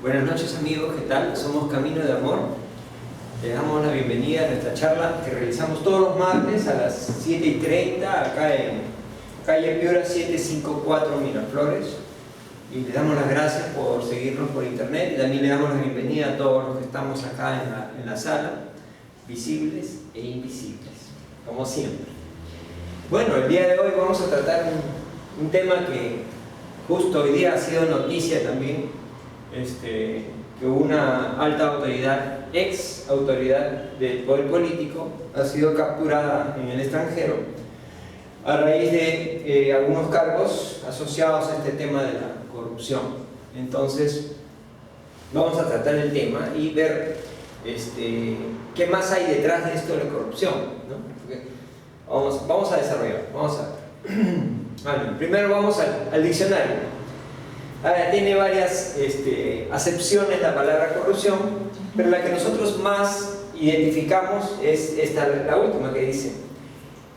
Buenas noches amigos, ¿qué tal? Somos Camino de Amor. Les damos la bienvenida a nuestra charla que realizamos todos los martes a las 7:30 acá en calle Piura 754 Miraflores. Y les damos las gracias por seguirnos por internet y también le damos la bienvenida a todos los que estamos acá en la sala, visibles e invisibles, como siempre. Bueno, el día de hoy vamos a tratar un tema que justo hoy día ha sido noticia también, que una alta autoridad, ex autoridad del poder político, ha sido capturada en el extranjero a raíz de algunos cargos asociados a este tema de la corrupción. Entonces vamos a tratar el tema y ver qué más hay detrás de esto de la corrupción, ¿no? Vamos a desarrollar, Bueno, primero vamos al diccionario. Ahora, tiene varias acepciones la palabra corrupción, pero la que nosotros más identificamos es la última que dice: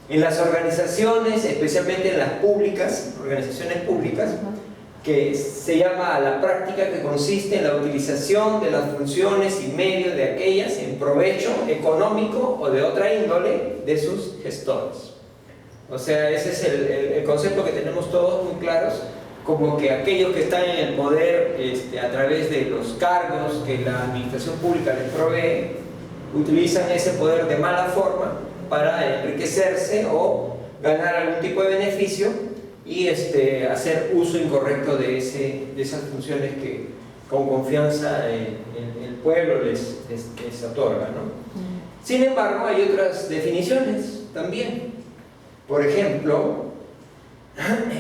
en las organizaciones, especialmente en las públicas, organizaciones públicas, que se llama a la práctica que consiste en la utilización de las funciones y medios de aquellas en provecho económico o de otra índole de sus gestores. O sea, ese es el concepto que tenemos todos muy claros, como que aquellos que están en el poder a través de los cargos que la administración pública les provee, utilizan ese poder de mala forma para enriquecerse o ganar algún tipo de beneficio y hacer uso incorrecto de esas funciones que con confianza el pueblo les otorga, ¿no? Sin embargo, hay otras definiciones también. Por ejemplo,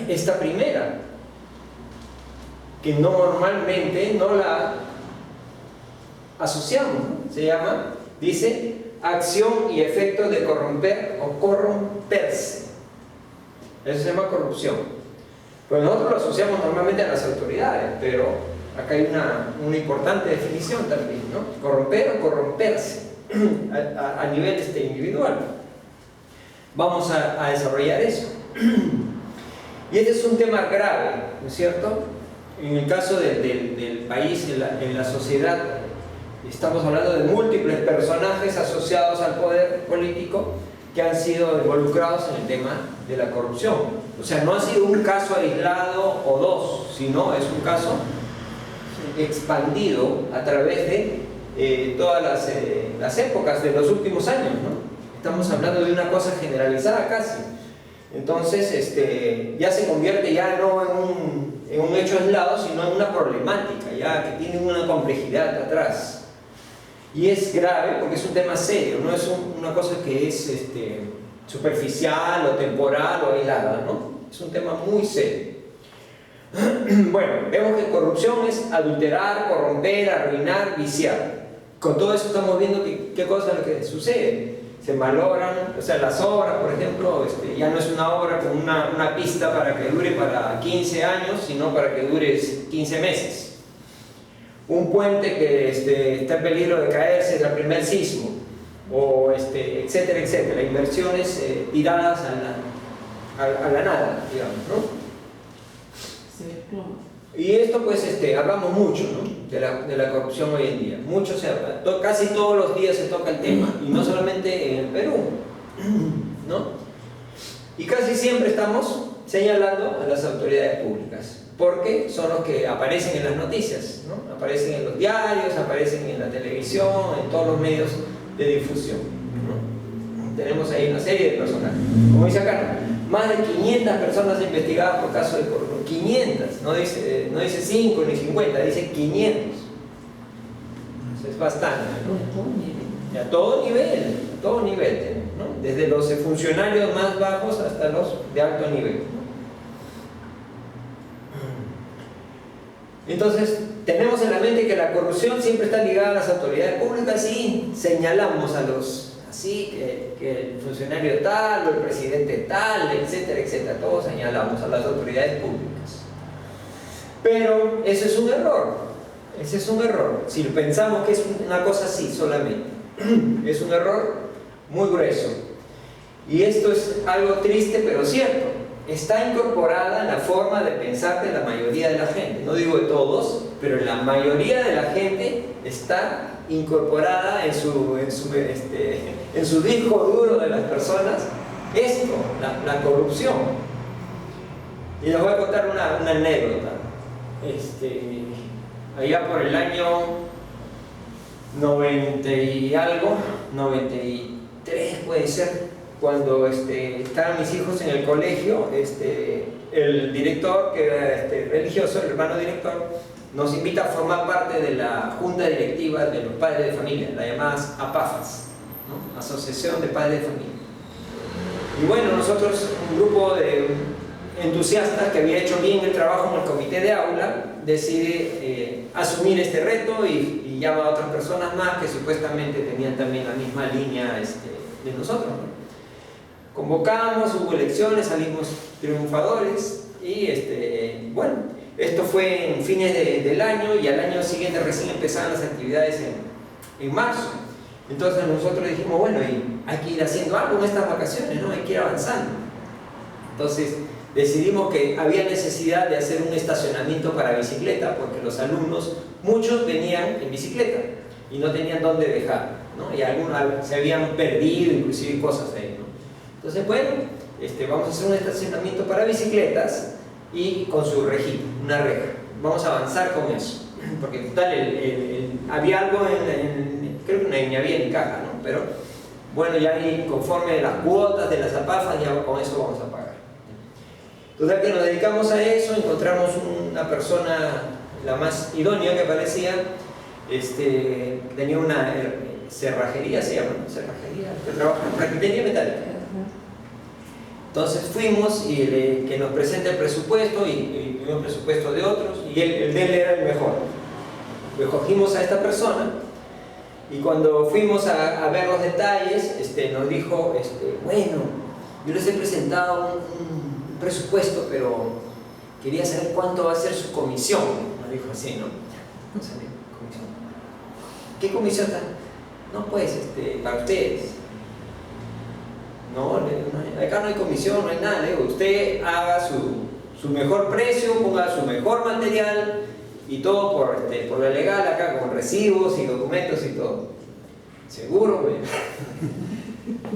esta primera, que normalmente no la asociamos, ¿no? Se llama, dice, acción y efecto de corromper o corromperse. Eso se llama corrupción. Pues nosotros lo asociamos normalmente a las autoridades, pero acá hay una importante definición también, ¿no? Corromper o corromperse a nivel individual. Vamos a desarrollar eso. Y este es un tema grave, ¿no es cierto? En el caso del país, en la sociedad, estamos hablando de múltiples personajes asociados al poder político que han sido involucrados en el tema de la corrupción. O sea, no ha sido un caso aislado o dos, sino es un caso expandido a través de todas las épocas de los últimos años, ¿no? Estamos hablando de una cosa generalizada casi. Entonces, ya se convierte ya no en un hecho aislado, sino en una problemática, ya que tiene una complejidad atrás. Y es grave porque es un tema serio, no es una cosa que es superficial o temporal o aislada, ¿no? Es un tema muy serio. Bueno, vemos que corrupción es adulterar, corromper, arruinar, viciar. Con todo eso estamos viendo qué cosa es lo que sucede. Se malogran, o sea, las obras, por ejemplo, ya no es una obra con una pista para que dure para 15 años, sino para que dure 15 meses. Un puente que está en peligro de caerse en el primer sismo, o etcétera, etcétera. Inversiones tiradas a la nada, digamos, ¿no? Y esto, pues, hablamos mucho, ¿no? de la corrupción hoy en día. Mucho se habla, casi todos los días se toca el tema, y no solamente en el Perú, ¿no? Y casi siempre estamos señalando a las autoridades públicas, porque son los que aparecen en las noticias, ¿no? Aparecen en los diarios, aparecen en la televisión, en todos los medios de difusión, ¿no? Tenemos ahí una serie de personajes. Como dice acá, más de 500 personas investigadas por casos de corrupción. 500, no dice 5 ni 50, dice 500. Eso es bastante, ¿no? A todo nivel, ¿no? Desde los funcionarios más bajos hasta los de alto nivel, ¿no? Entonces, tenemos en la mente que la corrupción siempre está ligada a las autoridades públicas y señalamos a que el funcionario tal o el presidente tal, etcétera, etcétera. Todos señalamos a las autoridades públicas. Pero ese es un error. Si pensamos que es una cosa así solamente, es un error muy grueso. Y esto es algo triste pero cierto. está incorporada en la forma de pensar de la mayoría de la gente. No digo de todos, pero en la mayoría de la gente está incorporada en su disco duro de las personas esto, la corrupción. Y les voy a contar una anécdota. Allá por el año 90 y algo, 93 puede ser, cuando estaban mis hijos en el colegio, el director, que era religioso, el hermano director, nos invita a formar parte de la junta directiva de los padres de familia, la llamada APAFAS, ¿no? Asociación de Padres de Familia. Y bueno, nosotros, un grupo de entusiastas que había hecho bien el trabajo en el comité de aula, decide asumir este reto y llama a otras personas más que supuestamente tenían también la misma línea de nosotros, ¿no? Convocamos, hubo elecciones, salimos triunfadores y bueno, esto fue en fines del año y al año siguiente recién empezaban las actividades en marzo. Entonces nosotros dijimos, bueno, y hay que ir haciendo algo en estas vacaciones, ¿no? Hay que ir avanzando. Entonces decidimos que había necesidad de hacer un estacionamiento para bicicleta, porque los alumnos, muchos venían en bicicleta y no tenían dónde dejar, ¿no? Y algunos se habían perdido, inclusive cosas ahí, ¿no? Entonces, bueno, vamos a hacer un estacionamiento para bicicletas y con su rejita, una reja. Vamos a avanzar con eso, porque total, había algo creo que ni había ni caja, ¿no? Pero bueno, ya ahí, conforme las cuotas de las APAFAS, ya con eso vamos a pagar. Total que nos dedicamos a eso, encontramos una persona, la más idónea que parecía, tenía una cerrajería, se llama, ¿no? Cerrajería, que trabaja en carpintería metálica. Entonces fuimos y que nos presente el presupuesto y tuvimos presupuesto de otros y el de él era el mejor. Lo escogimos a esta persona y cuando fuimos a ver los detalles, nos dijo, bueno, yo les he presentado un presupuesto, pero quería saber cuánto va a ser su comisión. Nos dijo así, ¿no? No sé, comisión. ¿Qué comisión está? No, pues, para ustedes. No, acá no hay comisión, no hay nada. Le digo, usted haga su mejor precio, ponga su mejor material y todo por lo legal acá, con recibos y documentos y todo. ¿Seguro, güey?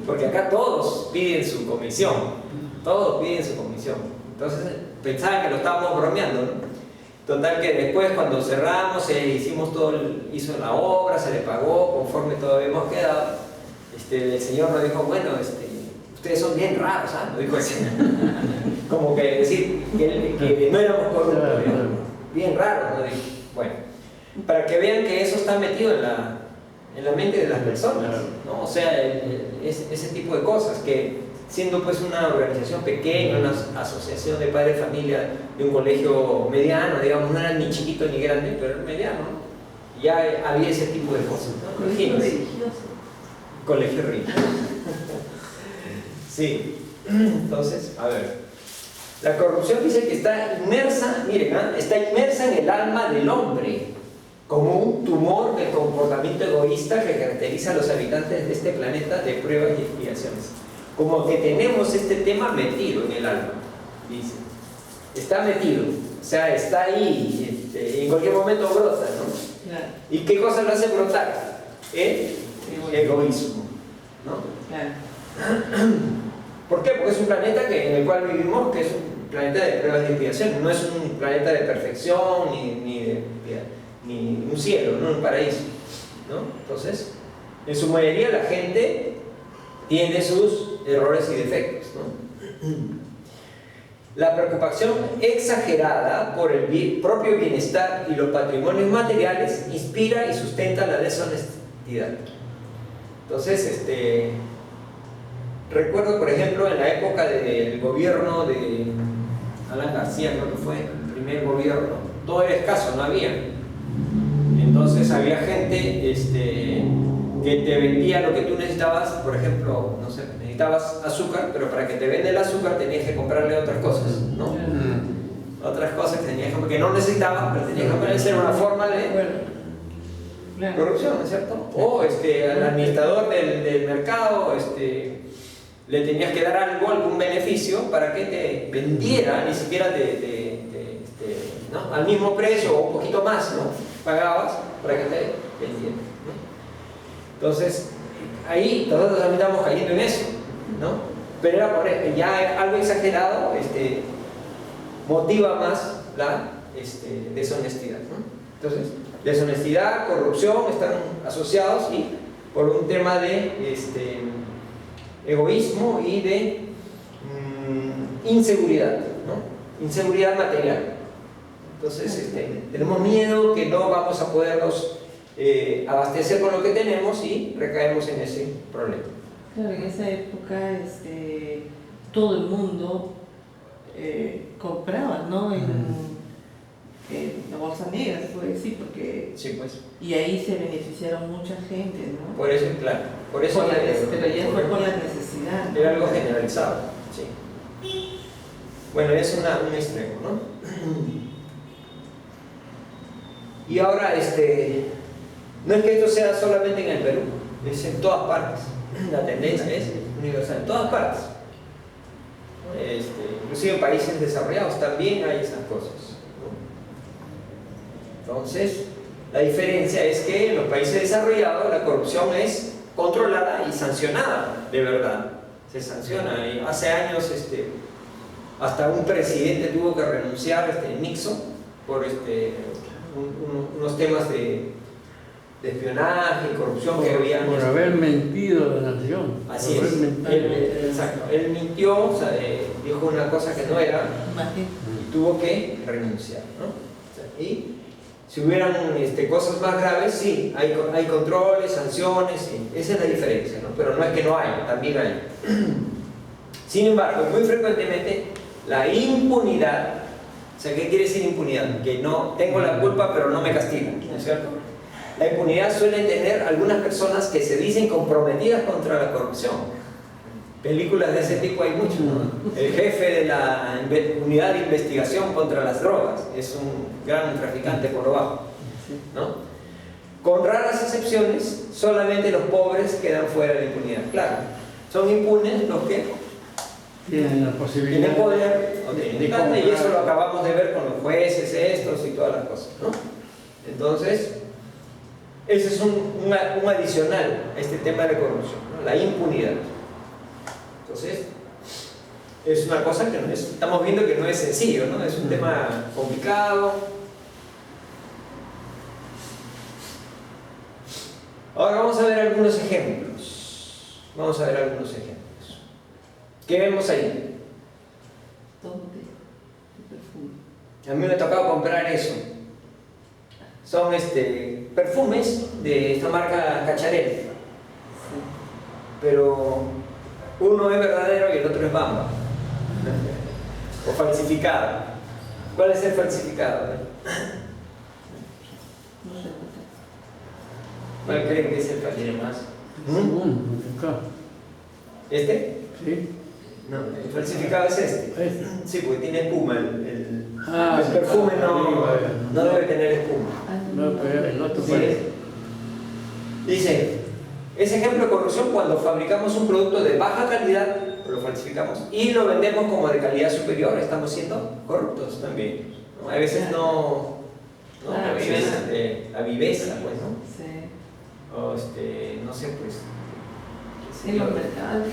Porque acá todos piden su comisión. Todos piden su comisión. Entonces pensaban que lo estábamos bromeando, ¿no? Total que después cuando cerramos, hizo la obra, se le pagó conforme todo habíamos quedado. El señor nos dijo, bueno, ustedes son bien raros, ¿sabes? Nos dijo así. Como que decir que no éramos corruptos, ¿no? Bien raros, nos dijo. Bueno, para que vean que eso está metido en la mente de las personas, ¿no? O sea, ese tipo de cosas, que siendo pues una organización pequeña, una asociación de padres de familia de un colegio mediano, digamos, no era ni chiquito ni grande, pero era mediano, ¿no? Ya había ese tipo de cosas, ¿no? Colegio religioso. Colegio religioso. Sí. Entonces, a ver. La corrupción dice que está inmersa, miren, está inmersa en el alma del hombre, como un tumor de comportamiento egoísta que caracteriza a los habitantes de este planeta de pruebas y expiaciones. Como que tenemos este tema metido en el alma, dice. Está metido, o sea, está ahí, en cualquier momento brota, ¿no? Claro. ¿Y qué cosa lo hace brotar? El egoísmo, ¿no? Claro. ¿Por qué? Porque es un planeta en el cual vivimos, que es un planeta de pruebas y expiaciones, no es un planeta de perfección, ni un cielo, no un paraíso, ¿no? Entonces, en su mayoría la gente tiene sus errores y defectos, ¿no? La preocupación exagerada por el propio bienestar y los patrimonios materiales inspira y sustenta la deshonestidad. Entonces, recuerdo, por ejemplo, en la época del gobierno de Alan García, creo que fue el primer gobierno, todo era escaso, no había. Entonces había gente que te vendía lo que tú necesitabas, por ejemplo, no sé, necesitabas azúcar, pero para que te venda el azúcar tenías que comprarle otras cosas, ¿no? Otras cosas que no necesitabas, pero tenías que comprarle, era una forma de corrupción, ¿no es cierto? O al administrador del mercado, le tenías que dar algo, algún beneficio para que te vendiera, ni siquiera ¿no? al mismo precio o un poquito más, ¿no? Pagabas para que te vendiera, ¿no? Entonces, ahí nosotros también estamos cayendo en eso, ¿no? Pero era por ya algo exagerado, motiva más la deshonestidad, ¿no? Entonces, deshonestidad, corrupción están asociados y por un tema de egoísmo y de inseguridad, ¿no? Inseguridad material. Entonces, tenemos miedo que no vamos a podernos abastecer con lo que tenemos y recaemos en ese problema. Claro, en esa época todo el mundo compraba, ¿no? En la bolsa negra, se puede decir, porque... Sí, pues. Y ahí se beneficiaron mucha gente, ¿no? Por eso, claro. Por eso pero ya fue por la necesidad, ¿no? Era algo generalizado, sí. Bueno, es un extremo, ¿no? Y ahora, no es que esto sea solamente en el Perú, es en todas partes. La tendencia es universal, en todas partes. Inclusive en países desarrollados también hay esas cosas, ¿no? Entonces, la diferencia es que en los países desarrollados la corrupción es controlada y sancionada, de verdad. Se sanciona. Y hace años hasta un presidente tuvo que renunciar, Nixon, por unos temas de espionaje y corrupción que habían... Por haber mentido a la nación. Así es. Exacto. Él mintió, o sea, dijo una cosa que no era y tuvo que renunciar, ¿no? O sea, y si hubieran cosas más graves, sí, hay controles, sanciones, sí, esa es la diferencia, ¿no? Pero no es que no haya, también hay. Sin embargo, muy frecuentemente la impunidad, o sea, ¿qué quiere decir impunidad? Que no tengo la culpa pero no me castigan, ¿no es cierto? La impunidad suele tener algunas personas que se dicen comprometidas contra la corrupción. Películas de ese tipo hay muchas, ¿no? El jefe de la unidad de investigación contra las drogas es un gran traficante por lo bajo, ¿no? Con raras excepciones, solamente los pobres quedan fuera de la impunidad. Claro, son impunes los que tienen la posibilidad tienen poder o tienen plata, y eso lo acabamos de ver con los jueces estos y todas las cosas, ¿no? Entonces, ese es un adicional a este tema de la corrupción, ¿no? La impunidad. Entonces, es una cosa que estamos viendo que no es sencillo, ¿no? Es un tema complicado. Ahora vamos a ver algunos ejemplos. Vamos a ver algunos ejemplos. ¿Qué vemos ahí? Todo de perfume. A mí me ha tocado comprar eso. Son perfumes de esta marca Cacharel. Pero uno es verdadero y el otro es Bamba. O falsificado. ¿Cuál es el falsificado? No sé. ¿Cuál creen que es el falsificado? ¿Este? Sí. No, el falsificado es este. Sí, porque tiene espuma. El perfume no debe tener espuma. No, pero el otro Sí. parece. Dice, es ejemplo de corrupción cuando fabricamos un producto de baja calidad, lo falsificamos, y lo vendemos como de calidad superior. Estamos siendo corruptos también, ¿no? A veces no la viveza, pues, ¿no? Sí. O no sé, pues, En los mercados.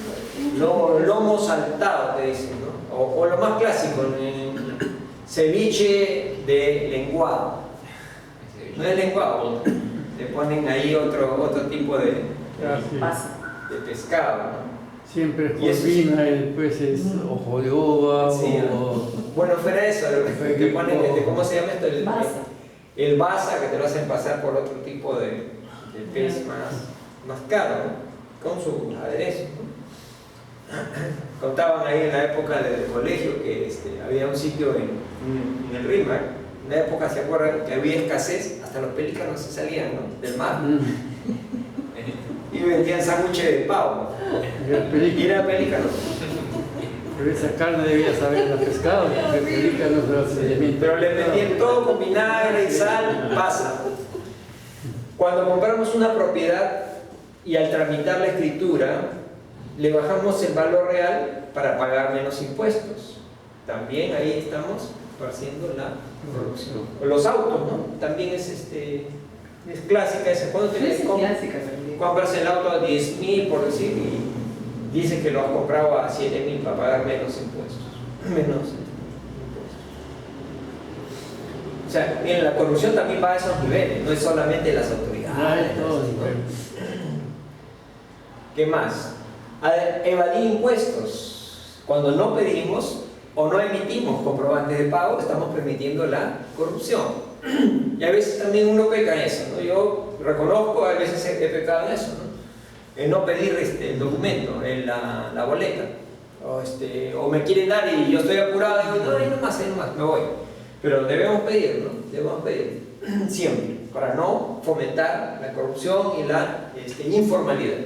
lomo saltado, te dicen, ¿no? O lo más clásico, ceviche de lenguado. No es lenguado, le ponen ahí otro tipo de pescado, ¿no? Siempre es Y eso corvina y después es ojo de uva Sí, o... Bueno, fuera eso, que ponen, ¿cómo se llama esto? El basa, que te lo hacen pasar por otro tipo de pez más caro, ¿no? Con su aderezo, ¿no? Contaban ahí en la época del colegio que había un sitio en el Rímac, en la época, ¿se acuerdan? Que había escasez, hasta los pelícanos se salían, ¿no? Del mar. Y vendían sándwiches de pavo. Y era pelícano. Pero esa carne debía saber a pescado, porque el pelícano se los alimentos. Pero le vendían todo con vinagre y sal, pasa. Cuando compramos una propiedad y al tramitar la escritura, le bajamos el valor real para pagar menos impuestos. También ahí estamos haciendo la corrupción. O los autos, ¿no? También es clásica esa. Cuando te Es clásica también. compras el auto a 10.000 por decir y dices que lo has comprado a 7.000 para pagar menos impuestos. Menos impuestos. O sea, miren, la corrupción también va a esos niveles, no es solamente las autoridades. Todos, ¿no? bueno. ¿Qué más? Evadir impuestos. Cuando no pedimos o no emitimos comprobantes de pago, estamos permitiendo la corrupción. Y a veces también uno peca en eso, ¿no? Yo reconozco, a veces he pecado en eso, ¿no? En no pedir el documento, la boleta. O me quieren dar y yo estoy apurado y digo, no, ahí nomás, me voy. Pero debemos pedir, ¿no? Debemos pedir siempre, para no fomentar la corrupción y la informalidad.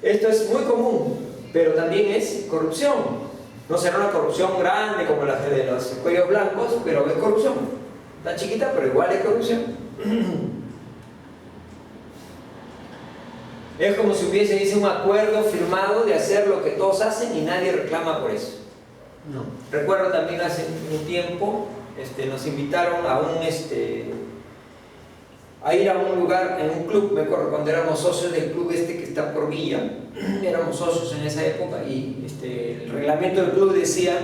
Esto es muy común, pero también es corrupción. No será una corrupción grande como la de los cuellos blancos, pero es corrupción. Está chiquita, pero igual es corrupción. Es como si hubiese un acuerdo firmado de hacer lo que todos hacen y nadie reclama por eso. No. Recuerdo también hace un tiempo, nos invitaron a ir a un lugar, en un club, me acuerdo cuando éramos socios del club que está por Villa, éramos socios en esa época y el reglamento del club decía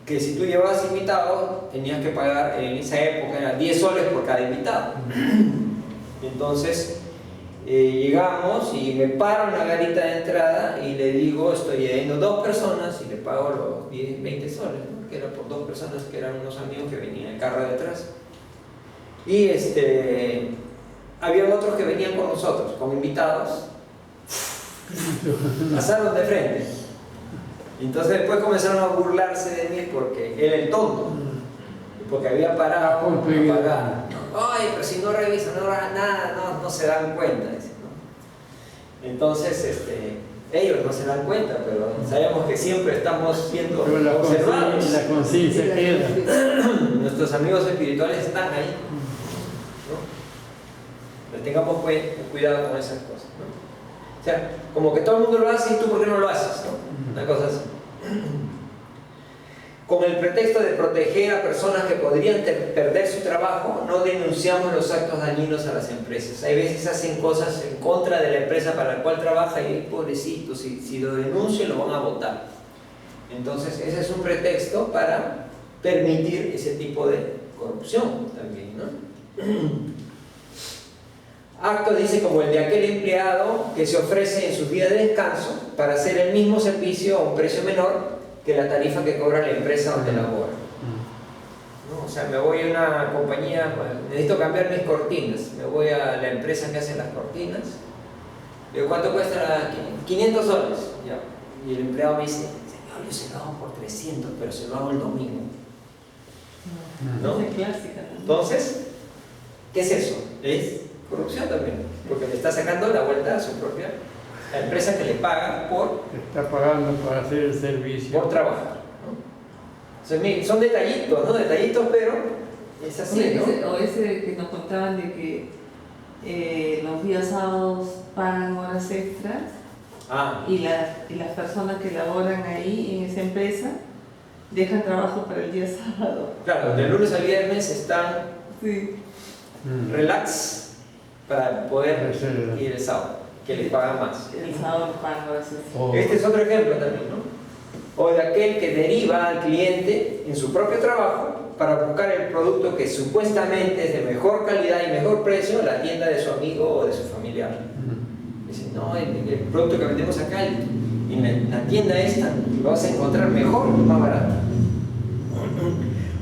que si tú llevabas invitados tenías que pagar, en esa época eran 10 soles por cada invitado. Entonces llegamos y me paro en la garita de entrada y le digo, estoy yendo 2 personas y le pago los 10, 20 soles, ¿no? Que era por 2 personas que eran unos amigos que venían en el carro de atrás. Y había otros que venían con nosotros, como invitados, pasaron de frente. Entonces después comenzaron a burlarse de mí porque era el tonto, porque había parado a pagar. Ay, pero si no revisan, no hagan nada, no se dan cuenta. ¿No? Entonces, ellos no se dan cuenta, pero sabemos que siempre estamos siendo observados. La conciencia queda. Nuestros amigos espirituales están ahí. ¿No? Tengamos cuidado con esas cosas. ¿No? O sea, como que todo el mundo lo hace y tú, ¿por qué no lo haces? ¿No? Una cosa así. Con el pretexto de proteger a personas que podrían perder su trabajo, no denunciamos los actos dañinos a las empresas. Hay veces hacen cosas en contra de la empresa para la cual trabaja y pobrecito, si lo denuncio lo van a votar. Entonces ese es un pretexto para permitir ese tipo de corrupción también, ¿no? Actos, dice, como el de aquel empleado que se ofrece en sus días de descanso para hacer el mismo servicio a un precio menor que la tarifa que cobra la empresa donde labora. ¿No? O sea, me voy a una compañía, necesito cambiar mis cortinas, me voy a la empresa que hace las cortinas, digo, ¿cuánto cuesta? 500 soles. Ya. Y el empleado me dice, señor, yo se lo hago por 300, pero se lo hago el domingo. ¿No? Es clásica, ¿no? Entonces, ¿qué es eso? Es corrupción también, porque le está sacando la vuelta a su propia empresa que le paga por Está pagando para hacer el servicio. por trabajar, ¿no? Son detallitos, ¿no? Detallitos, pero es así, Sí, ¿no? ese que nos contaban de que los días sábados pagan horas extras y las personas que laboran ahí en esa empresa dejan trabajo para el día sábado. Claro, de lunes a viernes están Sí. relax para poder ir el sábado, que les pagan más. El sábado pagan horas extras. Este es otro ejemplo también, ¿no? O de aquel que deriva al cliente en su propio trabajo para buscar el producto que supuestamente es de mejor calidad y mejor precio en la tienda de su amigo o de su familiar. Dice, no, el producto que vendemos acá en la tienda esta lo vas a encontrar mejor y más barato.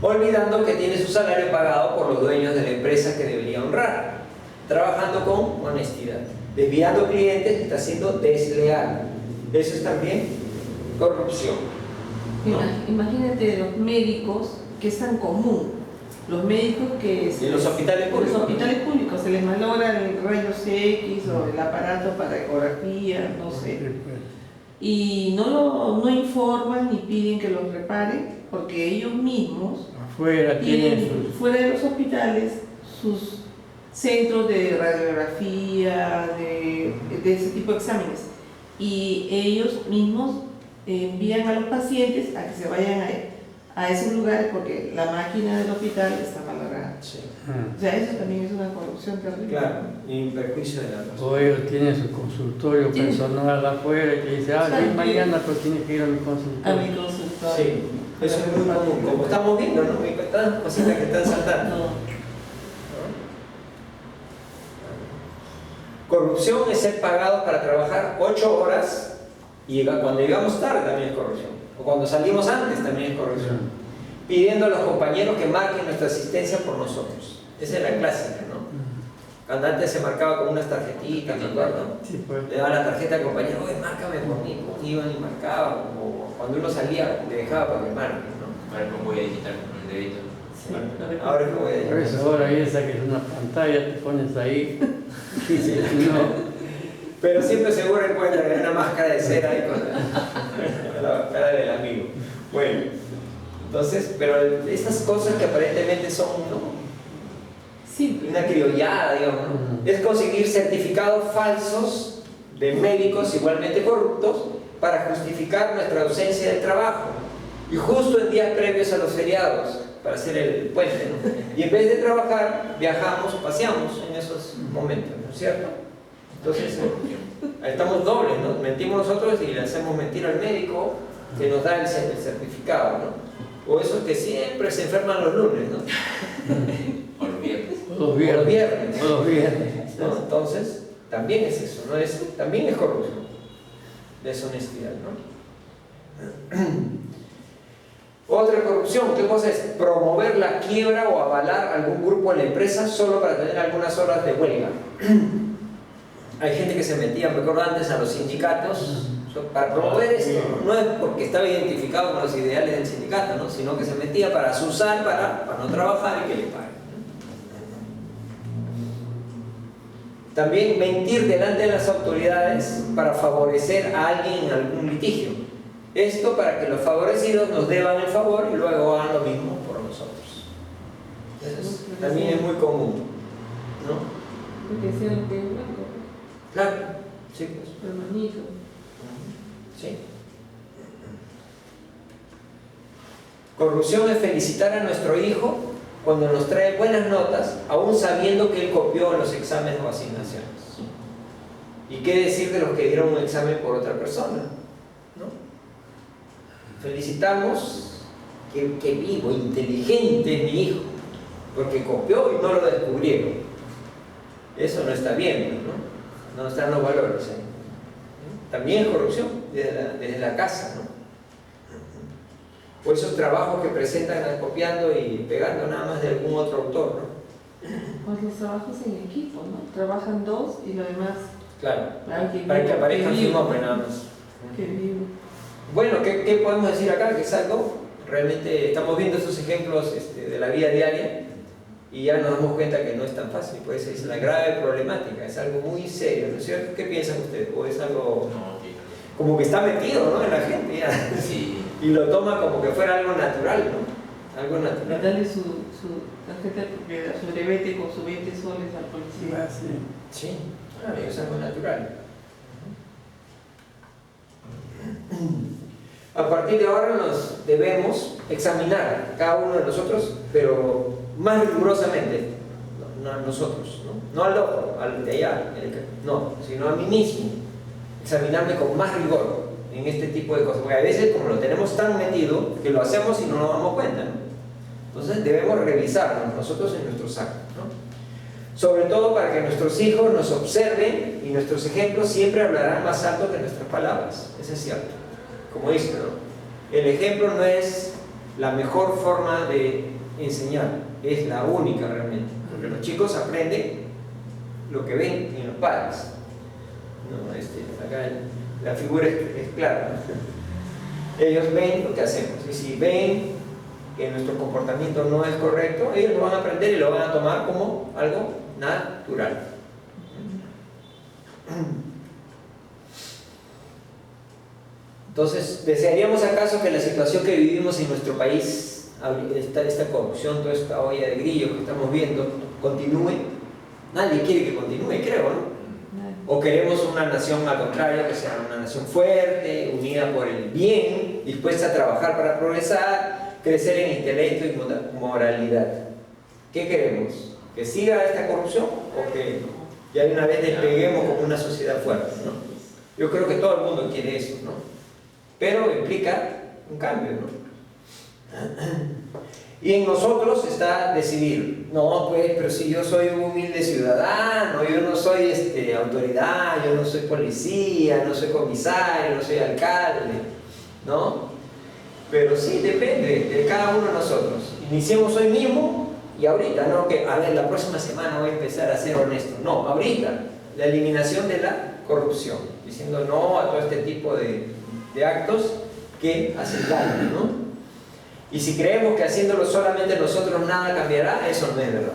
Olvidando que tiene su salario pagado por los dueños de la empresa que debería honrar, trabajando con honestidad. Desviando clientes está siendo desleal. Eso es también corrupción, ¿no? Imagínate los médicos, que es tan común. Los médicos que... Y los hospitales públicos. Los hospitales públicos se les malogra el rayos X o el aparato para ecografía, no sé. Y no informan ni piden que los reparen, porque ellos mismos Afuera tienen tienen fuera de los hospitales sus centros de radiografía, de ese tipo de exámenes. Y ellos mismos envían a los pacientes a que se vayan a esos lugares porque la máquina del hospital está valorada. Sí. O sea, eso también es una corrupción terrible. Claro, y perjuicio de la persona. O ellos tienen su consultorio personal afuera y te dicen, sí, mañana pues tienes que ir a mi consultorio. A mi consultorio. Sí, eso es muy común, como estamos viendo, ¿no? Hay tantas cositas que están saltando. No. Corrupción es ser pagados para trabajar 8 horas y cuando llegamos tarde también es corrupción. O cuando salimos antes también es corrupción. Pidiendo a los compañeros que marquen nuestra asistencia por nosotros. Esa es la clásica, ¿no? Cuando antes se marcaba con unas tarjetitas, ¿me acuerdo? Sí, pues. Le daba la tarjeta al compañero, oye, márcame por mí. Iban y marcaban. O cuando uno salía, le dejaba para que marquen, ¿no? Ahora lo voy a digitar con el dedito. Sí, Ahora es que voy a Por eso ahora ahí saques una pantalla, te pones ahí. Sí, no. Pero siempre seguro encuentran una máscara de cera ahí con la cara del amigo. Bueno, entonces, pero estas cosas que aparentemente son, ¿no? Simple. Una criollada, digamos, ¿no? Es conseguir certificados falsos de médicos igualmente corruptos para justificar nuestra ausencia de trabajo. Y justo en días previos a los feriados, para hacer el puente, ¿no? Y en vez de trabajar, viajamos, paseamos en esos momentos, ¿no es cierto? Entonces, estamos dobles, ¿no? Mentimos nosotros y le hacemos mentir al médico que nos da el certificado, ¿no? O esos que siempre se enferman los lunes, ¿no? O los viernes. O los viernes. O los viernes. O los viernes. ¿No? Entonces, también es eso, ¿no? También es corrupción, deshonestidad, ¿no? Otra corrupción, ¿qué cosa es? Promover la quiebra o avalar algún grupo en la empresa solo para tener algunas horas de huelga. Hay gente que se metía, me acuerdo antes, a los sindicatos para promover esto. No es porque estaba identificado con los ideales del sindicato, ¿no? Sino que se metía para asusar, para no trabajar y que le paguen. También mentir delante de las autoridades para favorecer a alguien en algún litigio. Esto para que los favorecidos nos deban el favor y luego hagan lo mismo por nosotros. Entonces, también es muy común, ¿no? Porque sea lo que es blanco. Claro, sí, pues. Hermanito. Sí. Corrupción es felicitar a nuestro hijo cuando nos trae buenas notas, aún sabiendo que él copió en los exámenes o asignaciones. ¿Y qué decir de los que dieron un examen por otra persona? ¿No? Felicitamos que vivo, inteligente es mi hijo, porque copió y no lo descubrieron. Eso no está bien, ¿no? No están los valores ahí. También es corrupción desde la casa, ¿no? O esos trabajos que presentan copiando y pegando nada más de algún otro autor, ¿no? Pues los trabajos en equipo, ¿no? Trabajan dos y lo demás. Claro, Alguien para que aparezca que su vivo, nombre nada más. que vivo. Bueno, ¿qué podemos decir acá? Que es algo, realmente estamos viendo estos ejemplos de la vida diaria y ya nos damos cuenta que no es tan fácil, pues es una grave problemática, es algo muy serio, ¿no es cierto? ¿Qué piensan ustedes? ¿O es algo No, sí, como que está metido, ¿no? En la gente ya? sí. Y lo toma como que fuera algo natural, ¿no? Algo natural. Dale su tarjeta de su brevete con sus 20 soles al policía. Sí, claro, es algo natural. A partir de ahora nos debemos examinar cada uno de nosotros, pero más rigurosamente, no a nosotros, no al otro, al de allá, no, sino a mí mismo. Examinarme con más rigor en este tipo de cosas, porque a veces como lo tenemos tan metido que lo hacemos y no nos damos cuenta, ¿no? Entonces debemos revisarnos nosotros en nuestros actos, ¿no? Sobre todo para que nuestros hijos nos observen y nuestros ejemplos siempre hablarán más alto que nuestras palabras. Eso es cierto. Como dice, ¿no? El ejemplo no es la mejor forma de enseñar, es la única realmente, porque los chicos aprenden lo que ven en los padres, ¿no? Acá la figura es clara, ¿no? Ellos ven lo que hacemos y si ven que nuestro comportamiento no es correcto, ellos lo van a aprender y lo van a tomar como algo natural. Entonces, ¿desearíamos acaso que la situación que vivimos en nuestro país, esta corrupción, toda esta olla de grillo que estamos viendo, continúe? Nadie quiere que continúe, creo, ¿no? O queremos una nación al contrario, que sea una nación fuerte, unida por el bien, dispuesta a trabajar para progresar, crecer en intelecto y moralidad. ¿Qué queremos? ¿Que siga esta corrupción o que ya de una vez despeguemos como una sociedad fuerte, ¿no? Yo creo que todo el mundo quiere eso, ¿no? Pero implica un cambio, ¿no? Y en nosotros está decidir, no, pues, pero si yo soy un humilde ciudadano, yo no soy autoridad, yo no soy policía, no soy comisario, no soy alcalde, ¿no? Pero sí, depende de cada uno de nosotros. Iniciemos hoy mismo y ahorita, no que, a ver, la próxima semana voy a empezar a ser honesto. No, ahorita, la eliminación de la corrupción, diciendo no a todo este tipo de actos que hacen daño, ¿no? Y si creemos que haciéndolo solamente nosotros nada cambiará, eso no es verdad.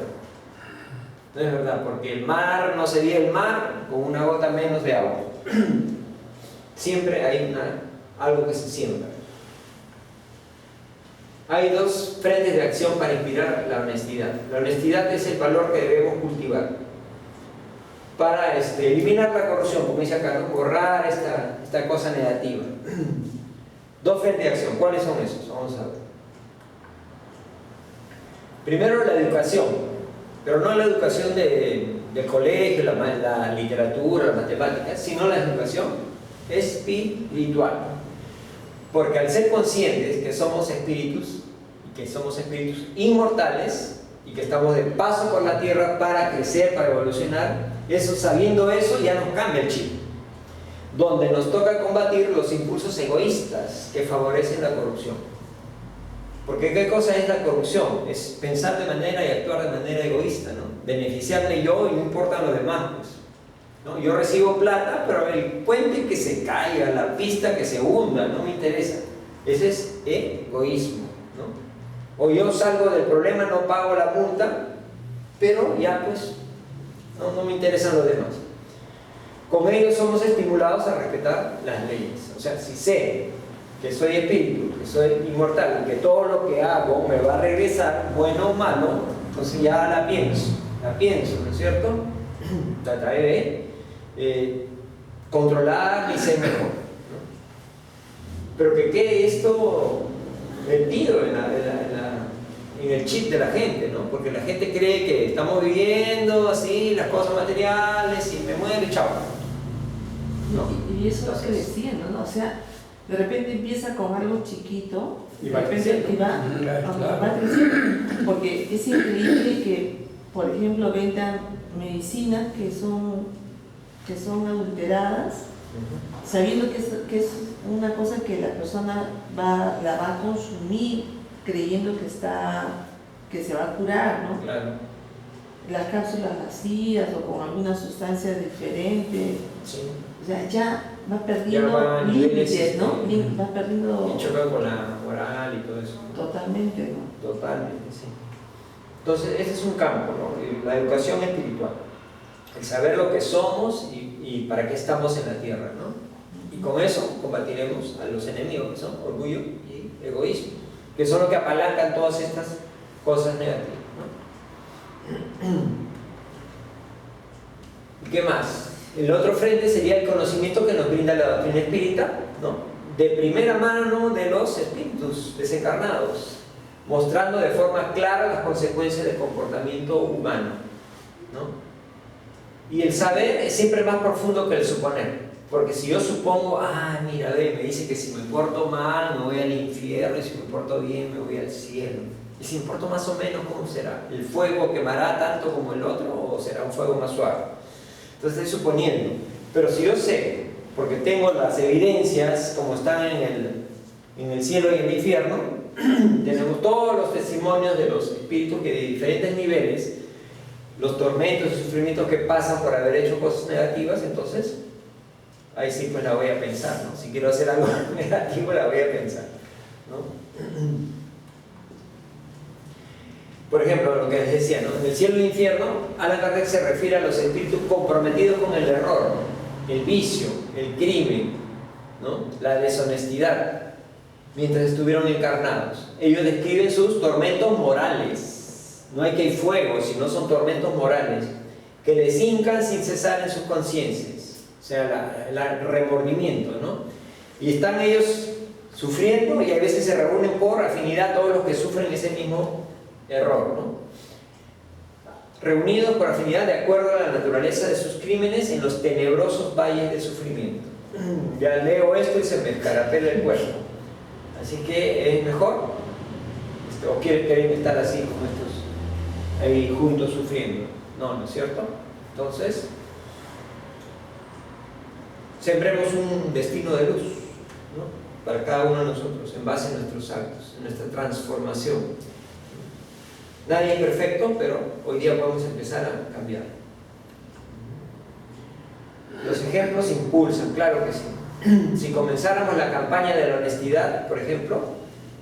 No es verdad, porque el mar no sería el mar con una gota menos de agua. Siempre hay algo que se siembra. Hay dos frentes de acción para inspirar la honestidad. La honestidad es el valor que debemos cultivar para eliminar la corrupción, como dice acá, ¿no? Borrar esta cosa negativa. Dos frentes de acción. ¿Cuáles son esos? Vamos a ver. Primero, la educación, pero no la educación del colegio, la literatura, la matemática, sino la educación espiritual. Porque al ser conscientes que somos espíritus, y que somos espíritus inmortales, y que estamos de paso por la tierra para crecer, para evolucionar, sabiendo eso ya nos cambia el chip. Donde nos toca combatir los impulsos egoístas que favorecen la corrupción. Porque ¿qué cosa es la corrupción? Es pensar de manera y actuar de manera egoísta, ¿no? Beneficiarme yo y no importan los demás, pues, ¿no? Yo recibo plata, pero el puente que se caiga, la pista que se hunda, no me interesa. Ese es egoísmo, ¿no? O yo salgo del problema, no pago la multa, pero ya pues, no me interesan los demás. Con ello somos estimulados a respetar las leyes. O sea, si sé que soy espíritu, que soy inmortal y que todo lo que hago me va a regresar, bueno o malo, entonces ya la pienso, ¿no es cierto? Trataré de controlar y ser mejor, ¿no? Pero que quede esto metido en el chip de la gente, ¿no? Porque la gente cree que estamos viviendo así las cosas materiales y me muero y chao. No. Y eso es lo que decían, ¿no? O sea, de repente empieza con algo chiquito y va creciendo. Va creciendo. Porque es increíble que, por ejemplo, vendan medicinas que son adulteradas, sabiendo que es una cosa que la persona la va a consumir creyendo que se va a curar, ¿no? Claro. Las cápsulas vacías o con alguna sustancia diferente. Sí. O sea, ya va perdiendo límites, ¿no? Va perdiendo... Y choca con la moral y todo eso. Totalmente, ¿no? Totalmente, sí. Entonces, ese es un campo, ¿no? La educación espiritual. El saber lo que somos y para qué estamos en la tierra, ¿no? Y con eso combatiremos a los enemigos, que son orgullo y egoísmo, que son los que apalancan todas estas cosas negativas, ¿no? ¿Y qué más? El otro frente sería el conocimiento que nos brinda la doctrina espírita, ¿no? De primera mano de los espíritus desencarnados, mostrando de forma clara las consecuencias del comportamiento humano, ¿no? Y el saber es siempre más profundo que el suponer, porque si yo supongo, mira, me dice que si me porto mal me voy al infierno y si me porto bien me voy al cielo. Y si me porto más o menos, ¿cómo será? ¿El fuego quemará tanto como el otro o será un fuego más suave? Entonces estoy suponiendo, pero si yo sé, porque tengo las evidencias como están en el cielo y en el infierno, tenemos todos los testimonios de los espíritus que de diferentes niveles, los tormentos y sufrimientos que pasan por haber hecho cosas negativas, entonces ahí sí pues la voy a pensar, ¿no? Si quiero hacer algo negativo la voy a pensar, ¿no? Por ejemplo, lo que les decía, ¿no? En el cielo y el infierno, Allan Kardec se refiere a los espíritus comprometidos con el error, el vicio, el crimen, ¿no? La deshonestidad, mientras estuvieron encarnados. Ellos describen sus tormentos morales. No hay que ir fuego, sino son tormentos morales, que les hincan sin cesar en sus conciencias, o sea, el remordimiento, ¿no? Y están ellos sufriendo y a veces se reúnen por afinidad todos los que sufren ese mismo error, ¿no? Reunidos por afinidad de acuerdo a la naturaleza de sus crímenes en los tenebrosos valles de sufrimiento. Ya leo esto y se me escarapela el cuerpo. Así que es mejor, o quieren estar así como estos ahí juntos sufriendo. No, ¿no es cierto? Entonces, sembremos un destino de luz, ¿no? Para cada uno de nosotros, en base a nuestros actos, en nuestra transformación. Nadie es perfecto, pero hoy día podemos empezar a cambiar. Los ejemplos impulsan, claro que sí. Si comenzáramos la campaña de la honestidad, por ejemplo,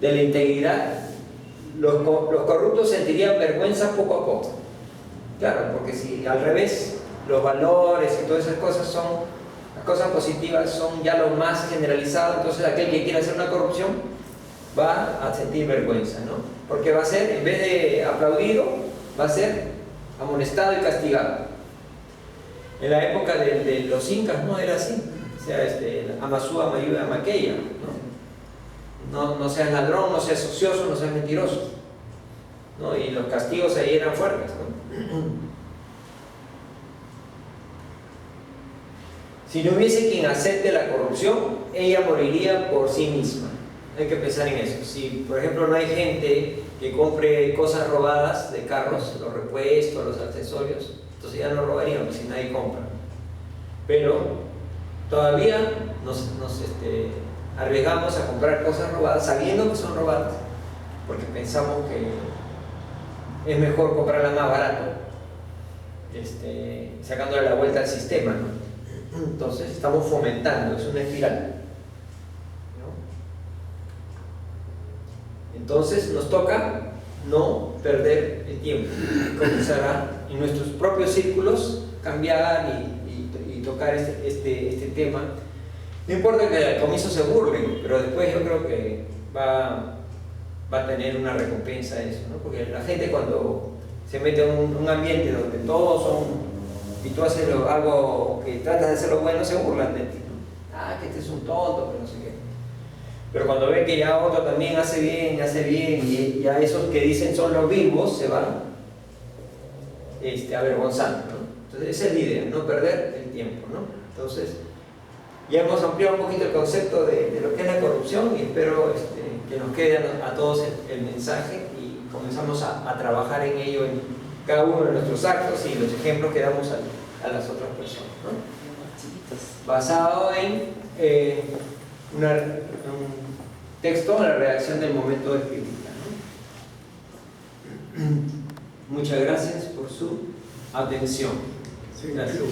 de la integridad, los corruptos sentirían vergüenza poco a poco. Claro, porque si al revés, los valores y todas esas cosas son, las cosas positivas son ya lo más generalizado, entonces aquel que quiera hacer una corrupción va a sentir vergüenza, ¿no? Porque va a ser, en vez de aplaudido, va a ser amonestado y castigado. En la época de los incas no era así. O sea, Amasúa, Mayuda, Maqueya, ¿no? No seas ladrón, no seas ocioso, no seas mentiroso, ¿no? Y los castigos ahí eran fuertes, ¿no? Si no hubiese quien acepte la corrupción, ella moriría por sí misma. Hay que pensar en eso. Si, por ejemplo, no hay gente que compre cosas robadas de carros, los repuestos, los accesorios, entonces ya no robaríamos si nadie compra. Pero todavía nos arriesgamos a comprar cosas robadas sabiendo que son robadas, porque pensamos que es mejor comprarla más barato, sacándole la vuelta al sistema, ¿no? Entonces estamos fomentando, es una espiral. Entonces nos toca no perder el tiempo, comenzar a, en nuestros propios círculos, cambiar y tocar este tema. No importa que al comienzo se burlen, pero después yo creo que va a tener una recompensa eso, ¿no? Porque la gente cuando se mete en un ambiente donde todos son, y tú haces algo que tratas de hacerlo bueno, se burlan de ti, ¿no? Ah, que este es un tonto, que no sé qué. Pero cuando ven que ya otro también hace bien, y ya esos que dicen son los vivos se van avergonzando, ¿no? Entonces esa es la idea, no perder el tiempo, ¿no? Entonces ya hemos ampliado un poquito el concepto de lo que es la corrupción y espero que nos quede a todos el mensaje y comenzamos a trabajar en ello en cada uno de nuestros actos y los ejemplos que damos a las otras personas, ¿no? Basado en un texto, la redacción del momento espírita, ¿no? Muchas gracias por su atención. Sí, gracias.